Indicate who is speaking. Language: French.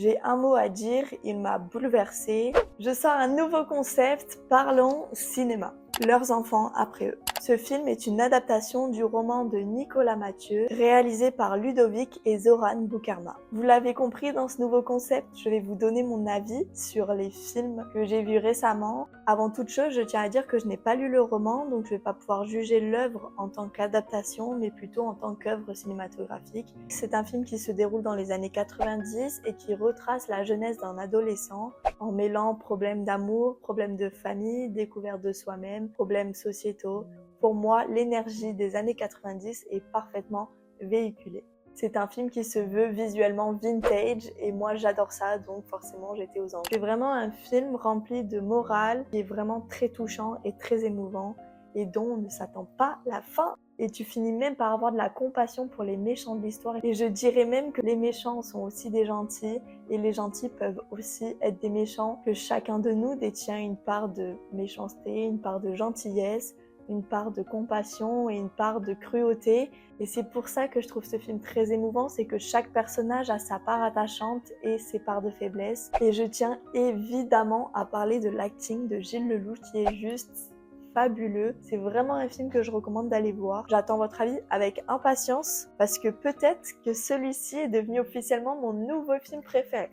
Speaker 1: J'ai un mot à dire, il m'a bouleversée. Je sors un nouveau concept, parlons cinéma. Leurs enfants après eux. Ce film est une adaptation du roman de Nicolas Mathieu, réalisé par Ludovic et Zoran Boukarma. Vous l'avez compris, dans ce nouveau concept, je vais vous donner mon avis sur les films que j'ai vus récemment. Avant toute chose, je tiens à dire que je n'ai pas lu le roman, donc je ne vais pas pouvoir juger l'œuvre en tant qu'adaptation, mais plutôt en tant qu'œuvre cinématographique. C'est un film qui se déroule dans les années 90 et qui retrace la jeunesse d'un adolescent en mêlant problèmes d'amour, problèmes de famille, découverte de soi-même, problèmes sociétaux. Pour moi, l'énergie des années 90 est parfaitement véhiculée. C'est un film qui se veut visuellement vintage et moi j'adore ça, donc forcément j'étais aux anges. C'est vraiment un film rempli de morale qui est vraiment très touchant et très émouvant et dont on ne s'attend pas la fin. Et tu finis même par avoir de la compassion pour les méchants de l'histoire. Et je dirais même que les méchants sont aussi des gentils et les gentils peuvent aussi être des méchants, que chacun de nous détient une part de méchanceté, une part de gentillesse, une part de compassion et une part de cruauté. Et c'est pour ça que je trouve ce film très émouvant, c'est que chaque personnage a sa part attachante et ses parts de faiblesse. Et je tiens évidemment à parler de l'acting de Gilles Lelouch qui est juste fabuleux. C'est vraiment un film que je recommande d'aller voir. J'attends votre avis avec impatience parce que peut-être que celui-ci est devenu officiellement mon nouveau film préféré.